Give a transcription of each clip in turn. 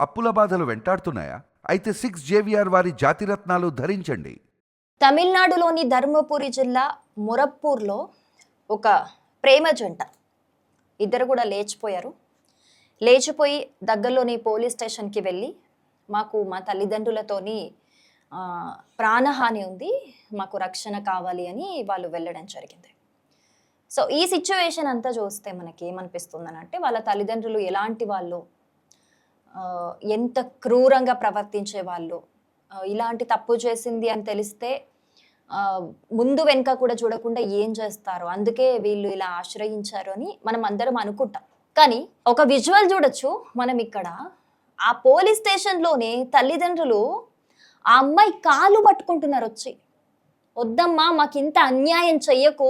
అప్పుల బాధలు వెంటాడుతున్నాయా? అయితే 6 జేవిఆర్ వారి జాతిరత్నాలు ధరించండి. తమిళనాడులోని ధర్మపురి జిల్లా మురప్పూర్లో ఒక ప్రేమ జంట ఇద్దరు కూడా లేచిపోయి దగ్గరలోని పోలీస్ స్టేషన్కి వెళ్ళి మాకు మా తల్లిదండ్రులతోని ప్రాణహాని ఉంది, మాకు రక్షణ కావాలి అని వాళ్ళు వెళ్ళడం జరిగింది. సో ఈ సిచ్యువేషన్ అంతా చూస్తే మనకి ఏమనిపిస్తుంది అంటే వాళ్ళ తల్లిదండ్రులు ఎలాంటి వాళ్ళు, ఎంత క్రూరంగా ప్రవర్తించే వాళ్ళు, ఇలాంటి తప్పు చేసింది అని తెలిస్తే ముందు వెనుక కూడా చూడకుండా ఏం చేస్తారు, అందుకే వీళ్ళు ఇలా ఆశ్రయించారు అని మనం అందరం అనుకుంటాం. కానీ ఒక విజువల్ చూడొచ్చు మనం ఇక్కడ. ఆ పోలీస్ స్టేషన్లోనే తల్లిదండ్రులు ఆ అమ్మాయి కాలు పట్టుకుంటున్నారు వచ్చి, వద్దమ్మా మాకు ఇంత అన్యాయం చెయ్యకు,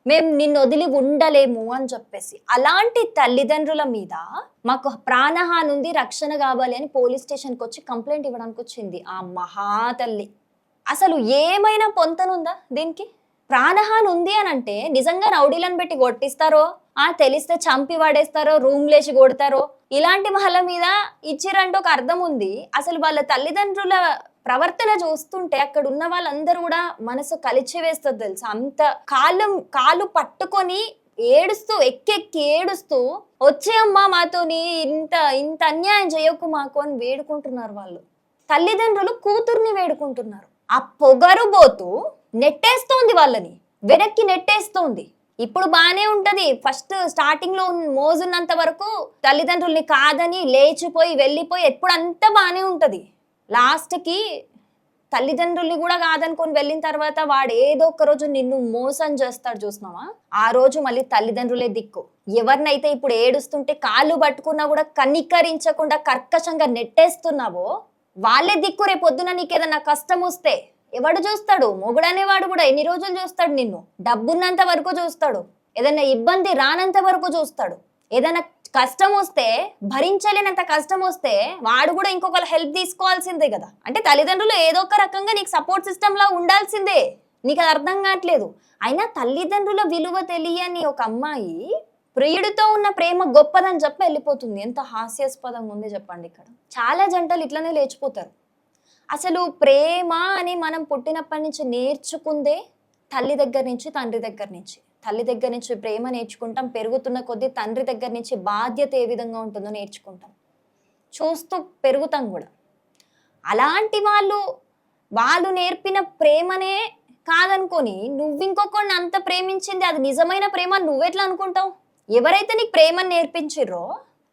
మేము నిన్ను వదిలి ఉండలేము అని చెప్పేసి. అలాంటి తల్లిదండ్రుల మీద మాకు ప్రాణహాని ఉంది, రక్షణ కావాలి అని పోలీస్ స్టేషన్కి వచ్చి కంప్లైంట్ ఇవ్వడానికి వచ్చింది ఆ మహాతల్లి. అసలు ఏమైనా పొంతనుందా దీనికి? ప్రాణహాని ఉంది అని అంటే నిజంగా రౌడీలను పెట్టి కొట్టిస్తారో, తెలిస్తే చంపి వాడేస్తారో, రూమ్ లేచి కొడతారో, ఇలాంటి వాళ్ళ మీద ఇచ్చిరంటే ఒక అర్థం ఉంది. అసలు వాళ్ళ తల్లిదండ్రుల ప్రవర్తన చూస్తుంటే అక్కడ ఉన్న వాళ్ళందరూ కూడా మనసు కలిచి వేస్తుంది తెలుసా. అంత కాలు పట్టుకొని ఏడుస్తూ ఎక్కెక్కి ఏడుస్తూ, వచ్చే అమ్మా మాతోని ఇంత ఇంత అన్యాయం చేయకు మాకు అని వేడుకుంటున్నారు వాళ్ళు. తల్లిదండ్రులు కూతుర్ని వేడుకుంటున్నారు. ఆ పొగరుబోతూ నెట్టేస్తోంది, వాళ్ళని వెనక్కి నెట్టేస్తోంది. ఇప్పుడు బానే ఉంటది, ఫస్ట్ స్టార్టింగ్ లో మోజున్నంత వరకు తల్లిదండ్రుల్ని కాదని లేచిపోయి వెళ్ళిపోయి ఎప్పుడు అంతా బానే ఉంటది. లాస్ట్ కి తల్లిదండ్రుల్ని కూడా కాదనుకొని వెళ్ళిన తర్వాత వాడు ఏదో ఒక రోజు నిన్ను మోసం చేస్తాడు చూసినావా, ఆ రోజు మళ్ళీ తల్లిదండ్రులే దిక్కు. ఎవరినైతే ఇప్పుడు ఏడుస్తుంటే కాళ్ళు పట్టుకున్నా కూడా కనికరించకుండా కర్కశంగా నెట్టేస్తున్నావో వాళ్ళే దిక్కు. రేపు పొద్దున నీకు ఏదన్నా కష్టం వస్తే ఎవడు చూస్తాడు? మొగుడనేవాడు కూడా ఎన్ని రోజులు చూస్తాడు నిన్ను? డబ్బున్నంత వరకు చూస్తాడు, ఏదైనా ఇబ్బంది రానంత వరకు చూస్తాడు. ఏదైనా కష్టం వస్తే, భరించలేనంత కష్టం వస్తే వాడు కూడా ఇంకొకరు హెల్ప్ తీసుకోవాల్సిందే కదా. అంటే తల్లిదండ్రులు ఏదో ఒక రకంగా నీకు సపోర్ట్ సిస్టమ్ లా ఉండాల్సిందే. నీకు అది అర్థం కావట్లేదు. అయినా తల్లిదండ్రుల విలువ తెలియని ఒక అమ్మాయి ప్రియుడితో ఉన్న ప్రేమ గొప్పదని చెప్పి వెళ్ళిపోతుంది. ఎంత హాస్యాస్పదంగా ఉంది చెప్పండి. ఇక్కడ చాలా జంటలు ఇట్లనే లేచిపోతారు. అసలు ప్రేమ అని మనం పుట్టినప్పటి నుంచి నేర్చుకుందే తల్లి దగ్గర నుంచి, తండ్రి దగ్గర నుంచి. తల్లి దగ్గర నుంచి ప్రేమ నేర్చుకుంటాం, పెరుగుతున్న కొద్దీ తండ్రి దగ్గర నుంచి బాధ్యత ఏ విధంగా ఉంటుందో నేర్చుకుంటాం, చూస్తూ పెరుగుతాం కూడా. అలాంటి వాళ్ళు నేర్పిన ప్రేమనే కాదనుకొని నువ్వు ఇంకొకరిని అంత ప్రేమించింది అది నిజమైన ప్రేమ నువ్వెట్లా అనుకుంటావు? ఎవరైతే నీకు ప్రేమను నేర్పించిర్రో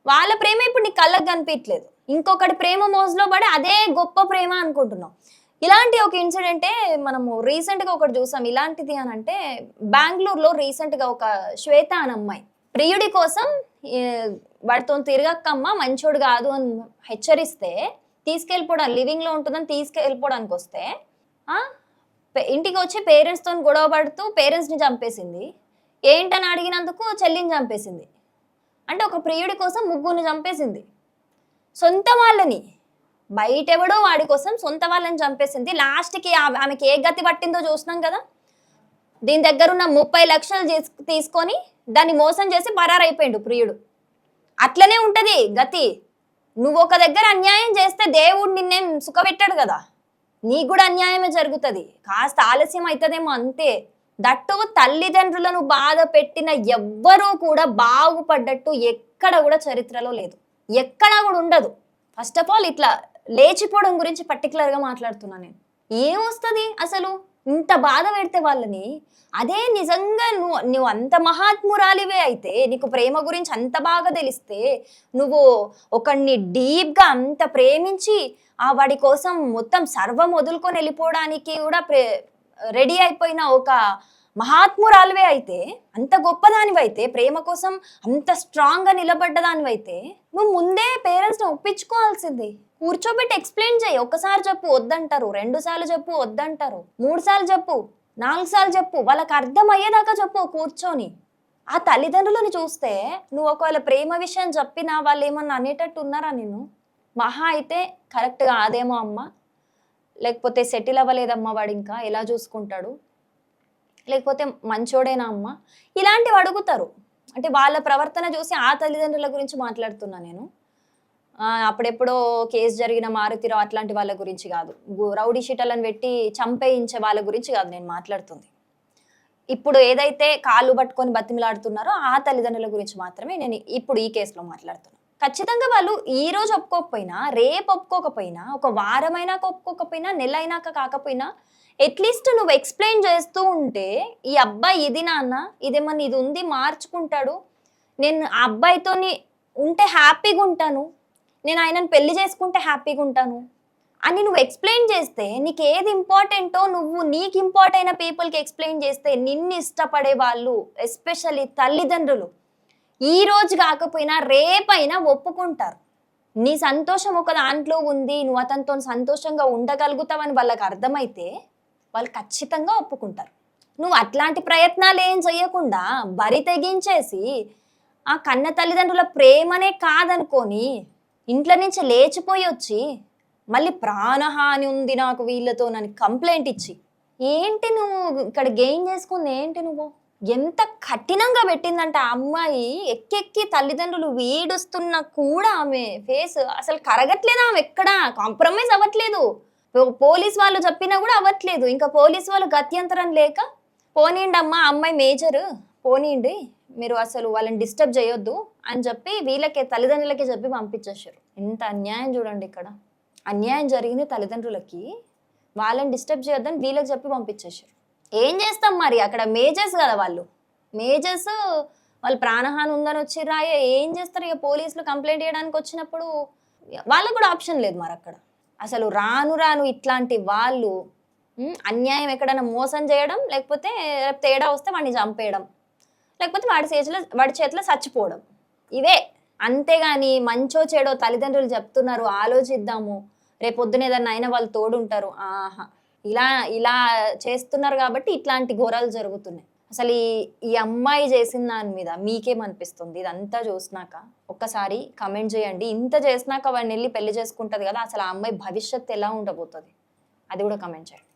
వాళ్ళ ప్రేమ ఇప్పుడు నీకు కళ్ళకు కనిపించట్లేదు, ఇంకొకటి ప్రేమ మోజులో పడి అదే గొప్ప ప్రేమ అనుకుంటున్నావు. ఇలాంటి ఒక ఇన్సిడెంటే మనము రీసెంట్గా ఒకటి చూసాం. ఇలాంటిది అని అంటే బెంగళూరులో రీసెంట్గా ఒక శ్వేత అని అమ్మాయి ప్రియుడి కోసం వాడితో తిరగక్కమ్మ మంచోడు కాదు అని హెచ్చరిస్తే తీసుకెళ్ళిపోవడానికి, లివింగ్లో ఉంటుందని తీసుకెళ్ళిపోవడానికి వస్తే ఇంటికి వచ్చి పేరెంట్స్తో గొడవ పడుతూ పేరెంట్స్ని చంపేసింది. ఏంటని అడిగినందుకు చెల్లిని చంపేసింది. అంటే ఒక ప్రియుడి కోసం ముగ్గురిని చంపేసింది. సొంత వాళ్ళని, బయటెవడో వాడి కోసం సొంత వాళ్ళని చంపేసింది. లాస్ట్కి ఆమెకి ఏ గతి పట్టిందో చూసినాం కదా. దీని దగ్గర ఉన్న 30 లక్షలు తీసుకొని దాన్ని మోసం చేసి పరారైపోయిండు ప్రియుడు. అట్లనే ఉంటది గతి. నువ్వు ఒక దగ్గర అన్యాయం చేస్తే దేవుడు నిన్నేం సుఖపెట్టాడు కదా, నీకు కూడా అన్యాయమే జరుగుతుంది. కాస్త ఆలస్యం అవుతుందేమో అంతే. దట్టు తల్లిదండ్రులను బాధ పెట్టిన ఎవ్వరూ కూడా బాగుపడ్డట్టు ఎక్కడ కూడా చరిత్రలో లేదు, ఎక్కడా కూడా ఉండదు. ఫస్ట్ ఆఫ్ ఆల్ ఇట్లా లేచిపోవడం గురించి పర్టికులర్గా మాట్లాడుతున్నా నేను. ఏమొస్తుంది అసలు ఇంత బాధ పెడితే వాళ్ళని? అదే నిజంగా నువ్వు అంత మహాత్మురాలివే అయితే, నీకు ప్రేమ గురించి అంత బాగా తెలిస్తే, నువ్వు ఒకడిని డీప్గా అంత ప్రేమించి వాడి కోసం మొత్తం సర్వం వదులుకొని వెళ్ళిపోవడానికి కూడా రెడీ అయిపోయిన ఒక మహాత్మురాలువే అయితే, అంత గొప్పదానివైతే, ప్రేమ కోసం అంత స్ట్రాంగ్గా నిలబడ్డదానివైతే నువ్వు ముందే పేరెంట్స్ని ఒప్పించుకోవాల్సింది. కూర్చోబెట్టి ఎక్స్ప్లెయిన్ చేయి. ఒక్కసారి చెప్పు వద్దంటారు, 2 సార్లు చెప్పు వద్దంటారు, 3 సార్లు చెప్పు, 4 సార్లు చెప్పు, వాళ్ళకి అర్థం అయ్యేదాకా చెప్పు కూర్చొని. ఆ తల్లిదండ్రులను చూస్తే నువ్వు ఒకవేళ ప్రేమ విషయం చెప్పినా వాళ్ళు ఏమన్నా అనేటట్టు ఉన్నారా నిన్ను? మహా అయితే కరెక్ట్గా అదేమో అమ్మ, లేకపోతే సెటిల్ అవ్వలేదమ్మా వాడు, ఇంకా ఎలా చూసుకుంటాడు, లేకపోతే మంచోడేనా అమ్మ, ఇలాంటివి అడుగుతారు. అంటే వాళ్ళ ప్రవర్తన చూసి ఆ తల్లిదండ్రుల గురించి మాట్లాడుతున్నా నేను. అప్పుడెప్పుడో కేసు జరిగిన మారుతిరావు అట్లాంటి వాళ్ళ గురించి కాదు. రౌడీ షీటర్లను పెట్టి చంపేయించే వాళ్ళ గురించి కాదు నేను మాట్లాడుతుంది. ఇప్పుడు ఏదైతే కాళ్ళు పట్టుకొని బతిమిలాడుతున్నారో ఆ తల్లిదండ్రుల గురించి మాత్రమే నేను ఇప్పుడు ఈ కేసులో మాట్లాడుతున్నా. ఖచ్చితంగా వాళ్ళు ఈ రోజు ఒప్పుకోకపోయినా, రేపు ఒప్పుకోకపోయినా, ఒక వారమైనా ఒప్పుకోకపోయినా, నెల అయినాక కాకపోయినా అట్లీస్ట్ నువ్వు ఎక్స్ప్లెయిన్ చేస్తూ ఉంటే, ఈ అబ్బాయి ఇది నాన్న, ఇదేమన్నా ఇది ఉంది మార్చుకుంటాడు, నేను ఆ అబ్బాయితోని ఉంటే హ్యాపీగా ఉంటాను, నేను ఆయనను పెళ్లి చేసుకుంటే హ్యాపీగా ఉంటాను అని నువ్వు ఎక్స్ప్లెయిన్ చేస్తే, నీకు ఏది ఇంపార్టెంటో నువ్వు నీకు ఇంపార్ట్ అయిన పీపుల్కి ఎక్స్ప్లెయిన్ చేస్తే నిన్ను ఇష్టపడే వాళ్ళు, ఎస్పెషల్లీ తల్లిదండ్రులు, ఈ రోజు కాకపోయినా రేపైనా ఒప్పుకుంటారు. నీ సంతోషం ఒక దాంట్లో ఉంది, నువ్వు అతనితో సంతోషంగా ఉండగలుగుతావని వాళ్ళకి అర్థమైతే వాళ్ళు ఖచ్చితంగా ఒప్పుకుంటారు. నువ్వు అట్లాంటి ప్రయత్నాలు ఏం చేయకుండా బరి తెగించేసి ఆ కన్న తల్లిదండ్రుల ప్రేమనే కాదనుకొని ఇంట్లో నుంచి లేచిపోయి వచ్చి మళ్ళీ ప్రాణహాని ఉంది నాకు వీళ్ళతో నన్ను కంప్లైంట్ ఇచ్చి, ఏంటి నువ్వు ఇక్కడ గెయిన్ చేసుకుంది ఏంటి? నువ్వు ఎంత కఠినంగా పెట్టిందంటే ఆ అమ్మాయి ఎక్కెక్కి తల్లిదండ్రులు వీడుస్తున్నా కూడా ఆమె ఫేస్ అసలు కరగట్లేదు, ఆమె ఎక్కడా కాంప్రమైజ్ అవ్వట్లేదు. పోలీస్ వాళ్ళు చెప్పినా కూడా అవ్వట్లేదు. ఇంకా పోలీస్ వాళ్ళు గత్యంతరం లేక పోనీండి అమ్మా, అమ్మాయి మేజర్ పోనీండి, మీరు అసలు వాళ్ళని డిస్టర్బ్ చేయొద్దు అని చెప్పి వీళ్ళకే తల్లిదండ్రులకే చెప్పి పంపించేశారు. ఎంత అన్యాయం చూడండి. ఇక్కడ అన్యాయం జరిగింది తల్లిదండ్రులకి, వాళ్ళని డిస్టర్బ్ చేయొద్దని వీళ్ళకి చెప్పి పంపించేశారు. ఏం చేస్తాం మరి, అక్కడ మేజర్స్ కదా వాళ్ళు, మేజర్స్ వాళ్ళు ప్రాణహాని ఉందని వచ్చి రాయే ఏం చేస్తారు? ఇక పోలీసులు కంప్లైంట్ చేయడానికి వచ్చినప్పుడు వాళ్ళకు కూడా ఆప్షన్ లేదు మరి అక్కడ. అసలు రాను రాను ఇట్లాంటి వాళ్ళు అన్యాయం ఎక్కడైనా మోసం చేయడం, లేకపోతే తేడా వస్తే వాడిని చంపేయడం, లేకపోతే వాడి చేతిలో చచ్చిపోవడం, ఇవే. అంతేగాని మంచో చెడో తల్లిదండ్రులు చెప్తున్నారు ఆలోచిద్దాము, రేపొద్దున ఏదన్నా అయినా వాళ్ళు తోడుంటారు, ఆహా, ఇలా చేస్తున్నారు కాబట్టి ఇట్లాంటి ఘోరాలు జరుగుతున్నాయి. అసలు ఈ అమ్మాయి చేసిన దాని మీద మీకేమనిపిస్తుంది? ఇదంతా చూసినాక ఒక్కసారి కమెంట్ చేయండి. ఇంత చేసినాక వాడిని వెళ్ళి పెళ్లి చేసుకుంటుంది కదా, అసలు ఆ అమ్మాయి భవిష్యత్తు ఎలా ఉండబోతుంది అది కూడా కమెంట్ చేయండి.